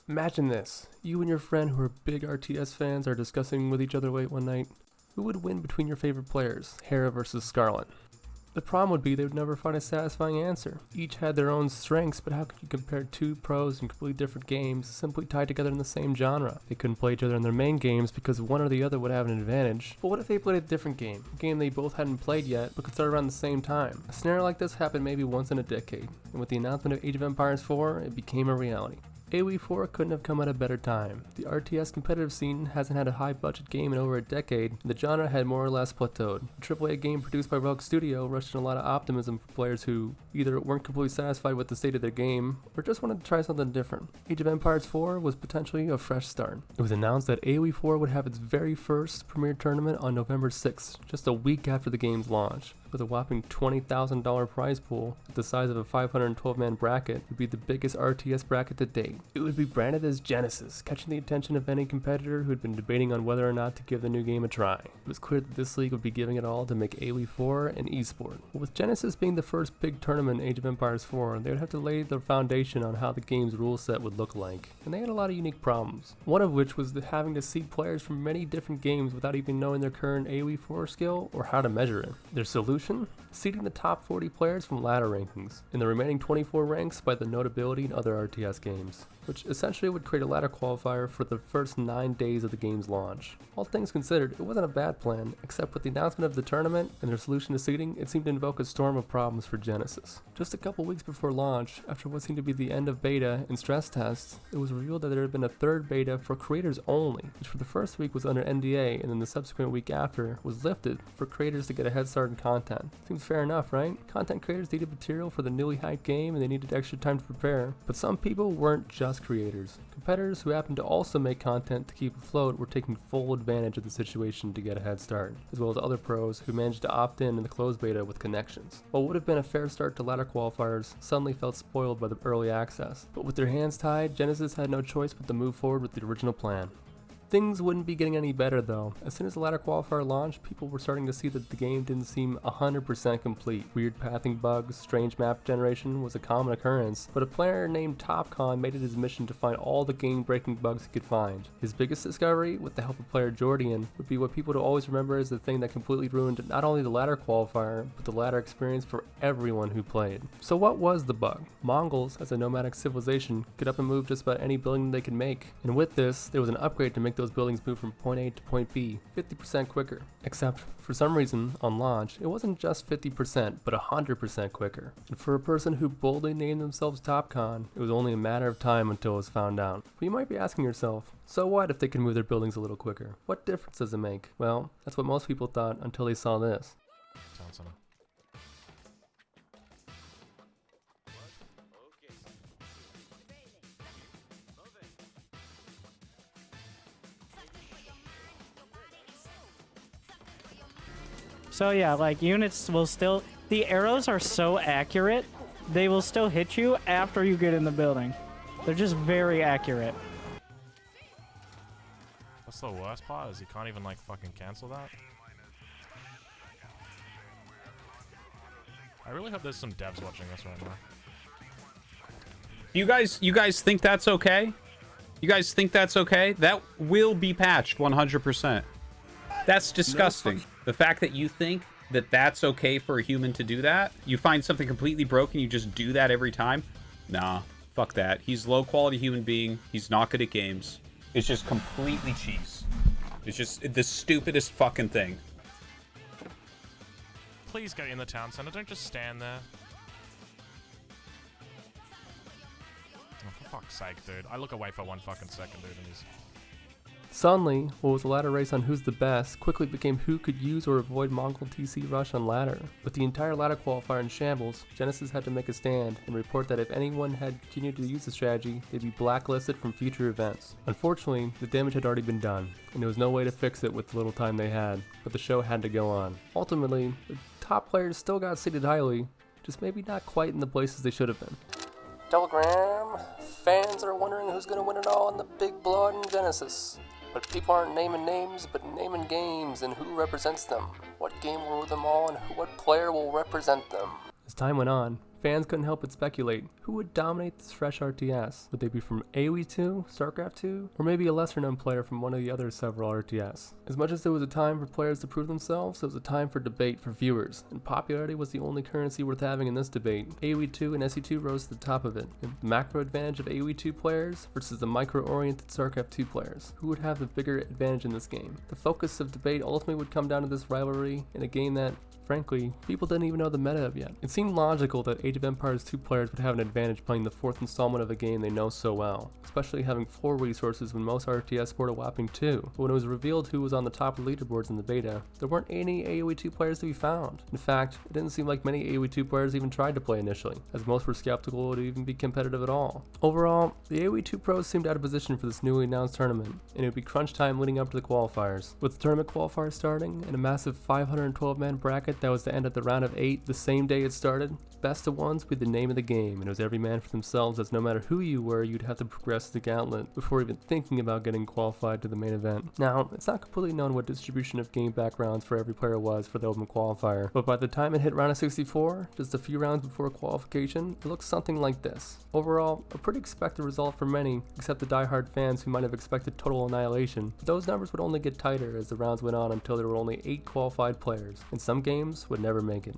Imagine this. You and your friend who are big RTS fans are discussing with each other late one night. Who would win between your favorite players, Hera versus Scarlet? The problem would be they would never find a satisfying answer. Each had their own strengths, but how could you compare two pros in completely different games simply tied together in the same genre? They couldn't play each other in their main games because one or the other would have an advantage. But what if they played a different game? A game they both hadn't played yet, but could start around the same time? A scenario like this happened maybe once in a decade, and with the announcement of Age of Empires 4, it became a reality. AoE 4 couldn't have come at a better time. The RTS competitive scene hasn't had a high budget game in over a decade, and the genre had more or less plateaued. A AAA game produced by Rogue Studio rushed in a lot of optimism for players who either weren't completely satisfied with the state of their game, or just wanted to try something different. Age of Empires 4 was potentially a fresh start. It was announced that AoE 4 would have its very first premier tournament on November 6th, just a week after the game's launch. With a whopping $20,000 prize pool the size of a 512-man bracket, it would be the biggest RTS bracket to date. It would be branded as Genesis, catching the attention of any competitor who had been debating on whether or not to give the new game a try. It was clear that this league would be giving it all to make AoE 4 an esport. But with Genesis being the first big tournament in Age of Empires 4, they would have to lay the foundation on how the game's rule set would look like, and they had a lot of unique problems. One of which was having to seed players from many different games without even knowing their current AoE 4 skill or how to measure it. Their solution? Seeding the top 40 players from ladder rankings, and the remaining 24 ranks by the notability in other RTS games, which essentially would create a ladder qualifier for the first 9 days of the game's launch. All things considered, it wasn't a bad plan, except with the announcement of the tournament and their solution to seeding, it seemed to invoke a storm of problems for Genesis. Just a couple weeks before launch, after what seemed to be the end of beta and stress tests, it was revealed that there had been a third beta for creators only, which for the first week was under NDA and then the subsequent week after was lifted for creators to get a head start in content. Seems fair enough, right? Content creators needed material for the newly hyped game and they needed extra time to prepare, but some people weren't just creators. Competitors who happened to also make content to keep afloat were taking full advantage of the situation to get a head start, as well as other pros who managed to opt in the closed beta with connections. What would have been a fair start to ladder qualifiers suddenly felt spoiled by the early access, but with their hands tied, Genesis had no choice but to move forward with the original plan. Things wouldn't be getting any better though. As soon as the ladder qualifier launched, people were starting to see that the game didn't seem 100% complete. Weird pathing bugs, strange map generation was a common occurrence, but a player named TopCon made it his mission to find all the game-breaking bugs he could find. His biggest discovery, with the help of player Jordian, would be what people would always remember as the thing that completely ruined not only the ladder qualifier, but the ladder experience for everyone who played. So what was the bug? Mongols, as a nomadic civilization, could up and move just about any building they could make, and with this, there was an upgrade to make those buildings move from point A to point B 50% quicker. Except, for some reason, on launch, it wasn't just 50%, but 100% quicker. And for a person who boldly named themselves TopCon, it was only a matter of time until it was found out. But you might be asking yourself, so what if they can move their buildings a little quicker? What difference does it make? Well, that's what most people thought until they saw this. So yeah, like units will still, the arrows are so accurate, they will still hit you after you get in the building. They're just very accurate. That's the worst part, is you can't even like fucking cancel that. I really hope there's some devs watching this right now. You guys think that's okay? You guys think that's okay? That will be patched 100%. That's disgusting. The fact that you think that that's okay for a human to do that, you find something completely broken, you just do that every time? Nah, fuck that. He's a low-quality human being. He's not good at games. It's just completely cheese. It's just the stupidest fucking thing. Please get in the town center. Don't just stand there. Oh, for fuck's sake, dude. I look away for 1 fucking second, dude, and he's... Suddenly, what was a ladder race on who's the best quickly became who could use or avoid Mongol TC rush on ladder. With the entire ladder qualifier in shambles, Genesis had to make a stand and report that if anyone had continued to use the strategy, they'd be blacklisted from future events. Unfortunately, the damage had already been done, and there was no way to fix it with the little time they had, but the show had to go on. Ultimately, the top players still got seated highly, just maybe not quite in the places they should have been. Telegram, fans are wondering who's going to win it all in the big blowout in Genesis. But people aren't naming names, but naming games and who represents them. What game will rule them all and what player will represent them. As time went on, Fans couldn't help but speculate, who would dominate this fresh RTS? Would they be from AoE 2, StarCraft 2, or maybe a lesser known player from one of the other several RTS? As much as there was a time for players to prove themselves, it was a time for debate for viewers, and popularity was the only currency worth having in this debate. AoE 2 and SE2 rose to the top of it, and the macro advantage of AoE 2 players versus the micro-oriented StarCraft 2 players. Who would have the bigger advantage in this game? The focus of debate ultimately would come down to this rivalry in a game that, frankly, people didn't even know the meta of yet. It seemed logical that Age of Empires 2 players would have an advantage playing the fourth installment of a game they know so well, especially having 4 resources when most RTS sport a whopping 2. But when it was revealed who was on the top of leaderboards in the beta, there weren't any AoE 2 players to be found. In fact, it didn't seem like many AoE 2 players even tried to play initially, as most were skeptical it would even be competitive at all. Overall, the AoE 2 pros seemed out of position for this newly announced tournament, and it would be crunch time leading up to the qualifiers. With the tournament qualifiers starting, and a massive 512-man bracket that was to end at the round of 8 the same day it started, best of ones would be the name of the game, and it was every man for themselves, as no matter who you were, you'd have to progress the gauntlet before even thinking about getting qualified to the main event. Now, it's not completely known what distribution of game backgrounds for every player was for the open qualifier, but by the time it hit round of 64, just a few rounds before qualification, it looks something like this. Overall, a pretty expected result for many, except the diehard fans who might have expected total annihilation, but those numbers would only get tighter as the rounds went on until there were only 8 qualified players, and some games would never make it.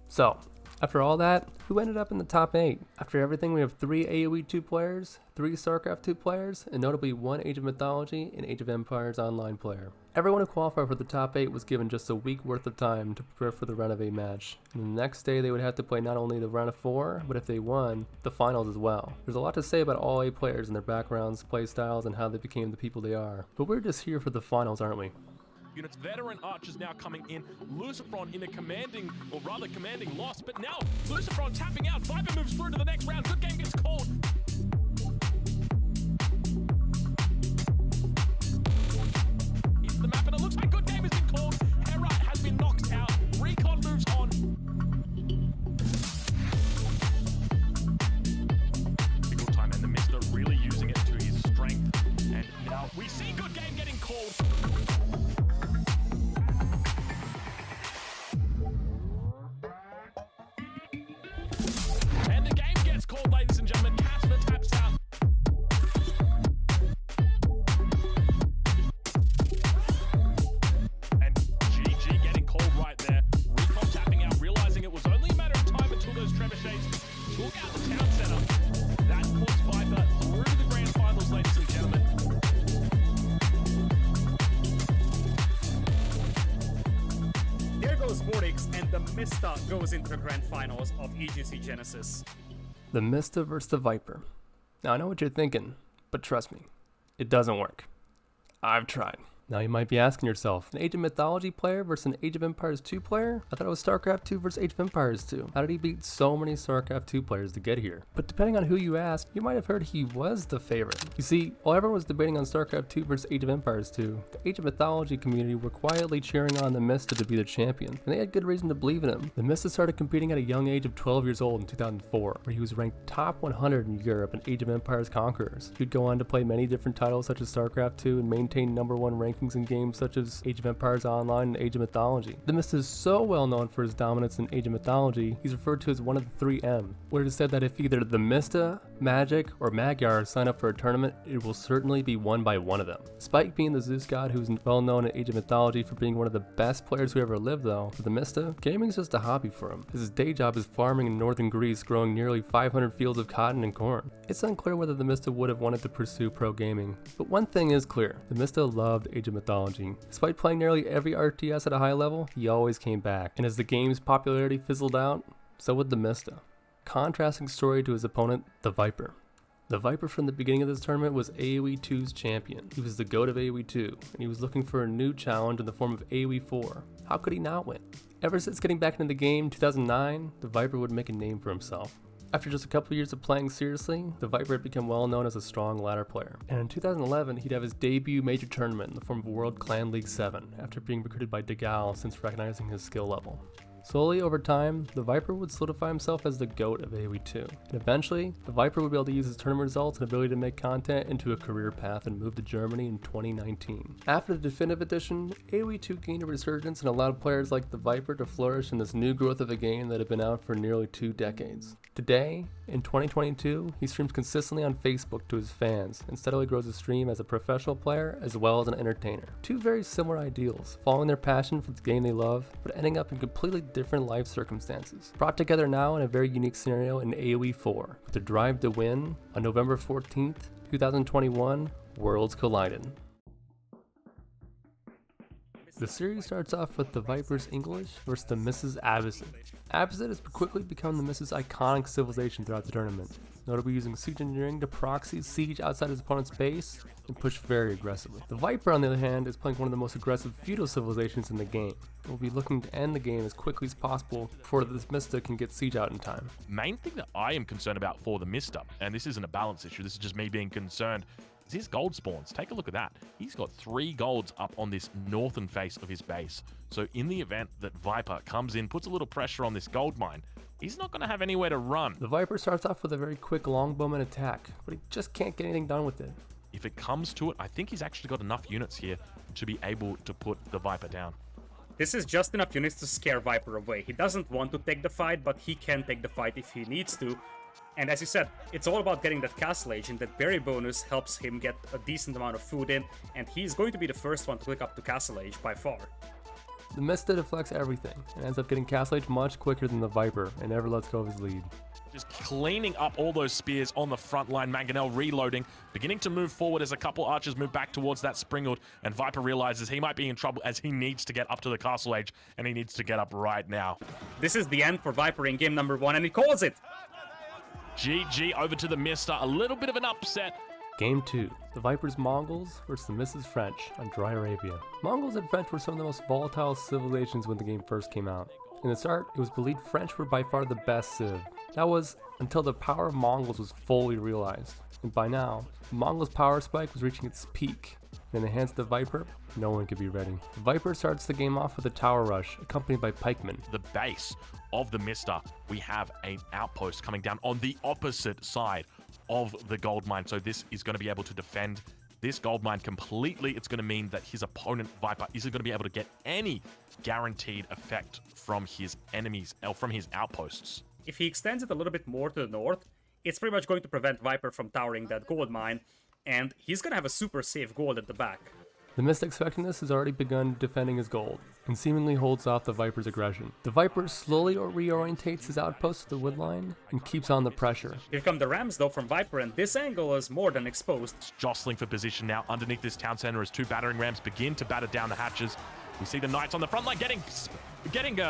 So, after all that, who ended up in the top 8? After everything, we have 3 AoE 2 players, 3 StarCraft 2 players, and notably 1 Age of Mythology and Age of Empires Online player. Everyone who qualified for the top 8 was given just a week worth of time to prepare for the round of 8 match, and the next day they would have to play not only the round of 4, but if they won, the finals as well. There's a lot to say about all 8 players and their backgrounds, play styles, and how they became the people they are, but we're just here for the finals, aren't we? Units, veteran archers now coming in. Lucifron in a commanding loss, but now Lucifron tapping out. Viper moves through to the next round. Good game gets called. Here's the map, and it looks like good game has been called. Herite has been knocked out. Recon moves on. Good time, and the Mister really using it to his strength. And now we see good game getting called. Called, ladies and gentlemen. Casper taps out. And GG getting called right there. Recon tapping out, realizing it was only a matter of time until those trebuchets took out the town center. That puts Viper through to the grand finals, ladies and gentlemen. There goes Vortex, and the Mista goes into the grand finals of EGC Genesis. The Mista versus the Viper. Now I know what you're thinking, but trust me, it doesn't work. I've tried. Now you might be asking yourself, an Age of Mythology player versus an Age of Empires 2 player? I thought it was StarCraft 2 versus Age of Empires 2. How did he beat so many StarCraft 2 players to get here? But depending on who you ask, you might have heard he was the favorite. You see, while everyone was debating on StarCraft 2 versus Age of Empires 2, the Age of Mythology community were quietly cheering on the Mista to be the champion, and they had good reason to believe in him. The Mista started competing at a young age of 12 years old in 2004, where he was ranked top 100 in Europe in Age of Empires Conquerors. He'd go on to play many different titles such as StarCraft 2 and maintain #1 rankings in games such as Age of Empires Online and Age of Mythology. The Mista is so well known for his dominance in Age of Mythology, he's referred to as one of the 3 M, where it is said that if either the Mista, Magic, or Magyar sign up for a tournament, it will certainly be won by one of them. Despite being the Zeus god who's well known in Age of Mythology for being one of the best players who ever lived though, for the Mista, gaming is just a hobby for him. His day job is farming in northern Greece, growing nearly 500 fields of cotton and corn. It's unclear whether the Mista would have wanted to pursue pro gaming, but one thing is clear, the Mista loved Age of Mythology. Despite playing nearly every RTS at a high level, he always came back, and as the game's popularity fizzled out, so would the Mista. Contrasting story to his opponent, the Viper. The Viper from the beginning of this tournament was AoE 2's champion. He was the GOAT of AoE 2, and he was looking for a new challenge in the form of AoE 4. How could he not win? Ever since getting back into the game in 2009, the Viper would make a name for himself. After just a couple years of playing seriously, the Viper had become well known as a strong ladder player. And in 2011, he'd have his debut major tournament in the form of World Clan League 7, after being recruited by Degal since recognizing his skill level. Slowly over time, the Viper would solidify himself as the GOAT of AoE 2, and eventually, the Viper would be able to use his tournament results and ability to make content into a career path and move to Germany in 2019. After the Definitive Edition, AoE 2 gained a resurgence and allowed players like the Viper to flourish in this new growth of a game that had been out for nearly 2 decades. Today, in 2022, he streams consistently on Facebook to his fans and steadily grows his stream as a professional player as well as an entertainer. Two very similar ideals, following their passion for the game they love, but ending up in completely different life circumstances. Brought together now in a very unique scenario in AoE 4, with the drive to win on November 14th, 2021, Worlds Collided. The series starts off with the Vipers English versus the Mrs. Abbasid. Abbasid has quickly become the Mrs.'s iconic civilization throughout the tournament, notably using siege engineering to proxy siege outside his opponent's base and push very aggressively. The Viper, on the other hand, is playing one of the most aggressive feudal civilizations in the game, and will be looking to end the game as quickly as possible before this Mista can get siege out in time. Main thing that I am concerned about for the Mista, and this isn't a balance issue, this is just me being concerned, is his gold spawns. Take a look at that. He's got 3 golds up on this northern face of his base. So in the event that Viper comes in, puts a little pressure on this gold mine, he's not going to have anywhere to run. The Viper starts off with a very quick longbowman attack, but he just can't get anything done with it. If it comes to it, I think he's actually got enough units here to be able to put the Viper down. This is just enough units to scare Viper away. He doesn't want to take the fight, but he can take the fight if he needs to. And as you said, it's all about getting that castle age, and that berry bonus helps him get a decent amount of food in, and he's going to be the first one to click up to castle age by far. The Mista deflects everything, and ends up getting castle age much quicker than the Viper, and never lets go of his lead. Just cleaning up all those spears on the front line. Mangonel reloading, beginning to move forward as a couple archers move back towards that Springald, and Viper realizes he might be in trouble as he needs to get up to the castle age, and he needs to get up right now. This is the end for Viper in game number 1, and he calls it! GG over to the Mista, a little bit of an upset. Game 2, the Vipers Mongols versus the Mrs. French on Dry Arabia. Mongols and French were some of the most volatile civilizations when the game first came out. In the start, it was believed French were by far the best civ. That was until the power of Mongols was fully realized. And by now, the Mongols' power spike was reaching its peak. And in the hands of the Viper, no one could be ready. The Viper starts the game off with a tower rush, accompanied by pikemen. The base of the Mista, we have an outpost coming down on the opposite side of the gold mine. So this is going to be able to defend this gold mine completely. It's going to mean that his opponent, Viper, isn't going to be able to get any guaranteed effect from his enemies, or from his outposts. If he extends it a little bit more to the north, it's pretty much going to prevent Viper from towering that gold mine, and he's going to have a super safe gold at the back. The Mista, expecting this, has already begun defending his gold, and seemingly holds off the Viper's aggression. The Viper slowly reorientates his outpost to the wood line, and keeps on the pressure. Here come the Rams though from Viper, and this angle is more than exposed. It's jostling for position now underneath this town center as 2 battering rams begin to batter down the hatches. We see the Knights on the front line getting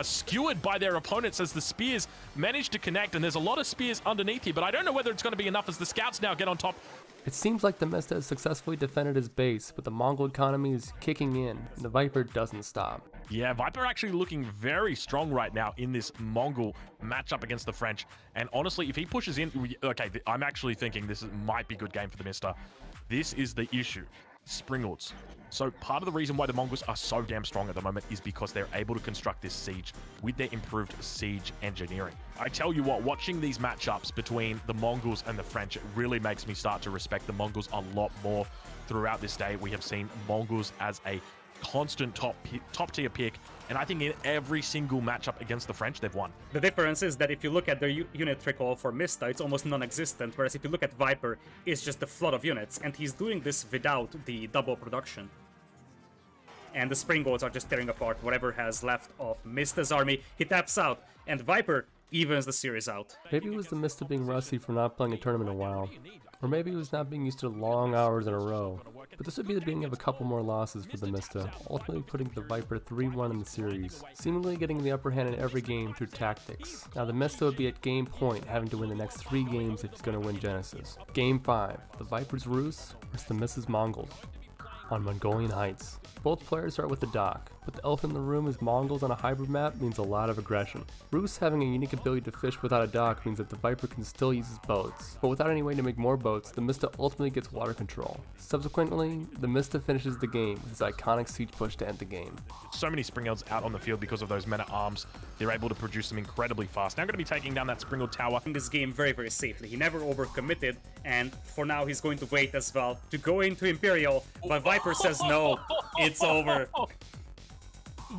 skewered by their opponents as the spears manage to connect, and there's a lot of spears underneath here, but I don't know whether it's going to be enough as the scouts now get on top. It seems like the Mista has successfully defended his base, but the Mongol economy is kicking in, and the Viper doesn't stop. Yeah, Viper actually looking very strong right now in this Mongol matchup against the French. And honestly, if he pushes in, okay, I'm actually thinking this might be a good game for the Mista. This is the issue. Springalds. So part of the reason why the Mongols are so damn strong at the moment is because they're able to construct this siege with their improved siege engineering. I tell you what, watching these matchups between the Mongols and the French, it really makes me start to respect the Mongols a lot more. Throughout this day, we have seen Mongols as a constant top tier pick, and I think in every single matchup against the French, they've won. The difference is that if you look at their unit recall for Mista, it's almost non-existent, whereas if you look at Viper, it's just a flood of units, and he's doing this without the double production. And the Springboards are just tearing apart whatever has left of Mista's army. He taps out, and Viper evens the series out. Maybe it was the Mista being rusty from not playing a tournament in a while, or maybe it was not being used to long hours in a row. But this would be the beginning of a couple more losses for the Mista, ultimately putting the Viper 3-1 in the series, seemingly getting the upper hand in every game through tactics. Now the Mista would be at game point, having to win the next 3 games if he's going to win Genesis. Game 5, the Viper's Rus versus the Mrs. Mongols on Mongolian Heights. Both players start with the dock, But the elephant in the room is Mongols on a hybrid map means a lot of aggression. Roos having a unique ability to fish without a dock means that the Viper can still use his boats, but without any way to make more boats, the Mista ultimately gets water control. Subsequently, the Mista finishes the game with his iconic siege push to end the game. So many Springilds out on the field because of those men-at-arms. They're able to produce them incredibly fast. Now going to be taking down that Springild tower. In this game very, very safely. He never overcommitted, and for now he's going to wait as well to go into Imperial, but Viper says no, it's over.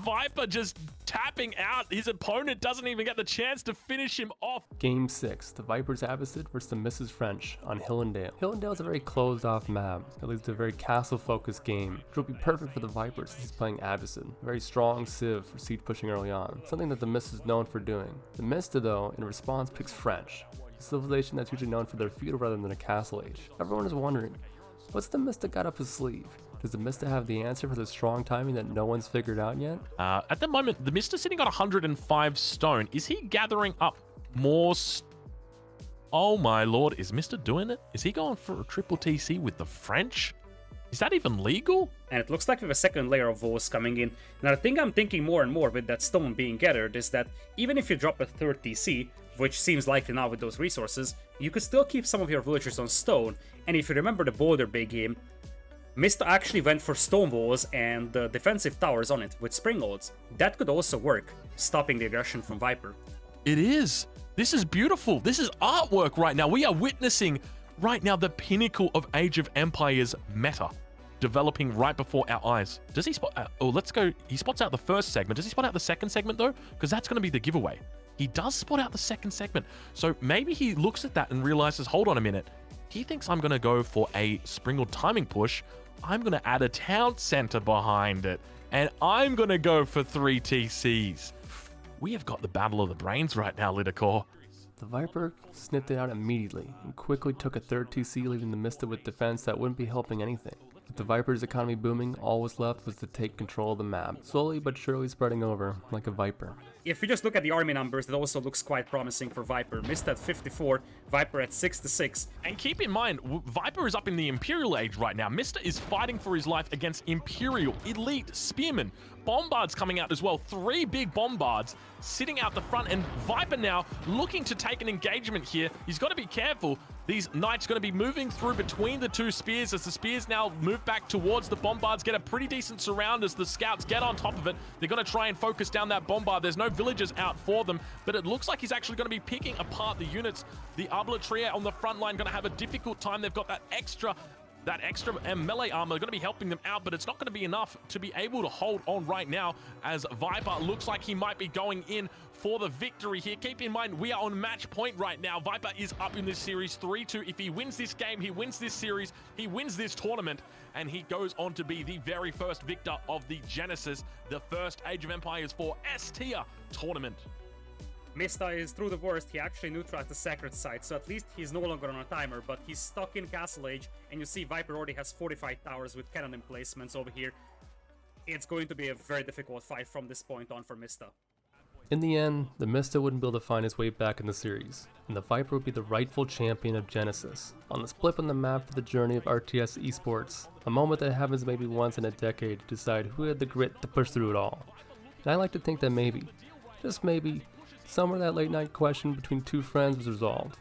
Viper just tapping out. His opponent doesn't even get the chance to finish him off. Game 6, the Vipers Abbasid versus the Mrs. French on Hillendale. Hillendale is a very closed off map. It leads to a very castle focused game, which will be perfect for the Vipers since he's playing Abbasid. A very strong civ for siege pushing early on, something that the Mist is known for doing. The Mista though, in response, picks French, a civilization that's usually known for their feudal rather than a castle age. Everyone is wondering, what's the Mista got up his sleeve? Does the Mista have the answer for the strong timing that no one's figured out yet? At the moment, the Mista's sitting on 105 stone. Is he gathering up more? Oh my lord, is Mista doing it? Is he going for a triple TC with the French? Is that even legal? And it looks like we have a second layer of woes coming in. Now the thing I'm thinking more and more with that stone being gathered is that even if you drop a third TC, which seems likely now with those resources, you could still keep some of your villagers on stone. And if you remember the Boulder Bay game, Mista actually went for stone walls and defensive towers on it with Springolds. That could also work, stopping the aggression from Viper. It is. This is beautiful. This is artwork right now. We are witnessing right now the pinnacle of Age of Empires meta developing right before our eyes. Does he spot? Oh, let's go. He spots out the first segment. Does he spot out the second segment though? Because that's going to be the giveaway. He does spot out the second segment. So maybe he looks at that and realizes, hold on a minute. He thinks I'm going to go for a Springild timing push. I'm going to add a town center behind it, and I'm going to go for 3 TCs. We have got the battle of the brains right now, Lidacor. The Viper sniffed it out immediately and quickly took a third TC, leaving the Mista with defense that wouldn't be helping anything. With the Viper's economy booming, all was left was to take control of the map, slowly but surely spreading over like a Viper. If you just look at the army numbers, it also looks quite promising for Viper. Mista at 54, Viper at 66. And keep in mind, Viper is up in the Imperial Age right now. Mista is fighting for his life against Imperial, Elite, Spearmen. Bombards coming out as well. 3 big Bombards sitting out the front, and Viper now looking to take an engagement here. He's got to be careful. These Knights going to be moving through between the 2 spears as the spears now move back towards the Bombards, get a pretty decent surround as the Scouts get on top of it. They're going to try and focus down that Bombard. There's no villagers out for them, but it looks like he's actually going to be picking apart the units. The Arbitria on the front line going to have a difficult time. They've got that extra melee armor going to be helping them out, but it's not going to be enough to be able to hold on right now as Viper looks like he might be going in for the victory here. Keep in mind, we are on match point right now. Viper is up in this series 3-2. If he wins this game, he wins this series, he wins this tournament, and he goes on to be the very first victor of the Genesis, the first Age of Empires 4 S-tier tournament. Mista is through the worst. He actually neutralized the sacred site, so at least he's no longer on a timer, but he's stuck in Castle Age, and you see Viper already has 45 towers with cannon emplacements over here. It's going to be a very difficult fight from this point on for Mista. In the end, the Mista wouldn't be able to find his way back in the series, and the Viper would be the rightful champion of Genesis. On this blip on the map for the journey of RTS esports, a moment that happens maybe once in a decade to decide who had the grit to push through it all. And I like to think that maybe, just maybe, somewhere that late night question between 2 friends was resolved.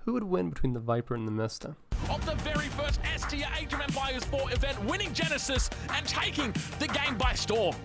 Who would win between the Viper and the Mista? Of the very first S-tier Age of Empires 4 event, winning Genesis and taking the game by storm.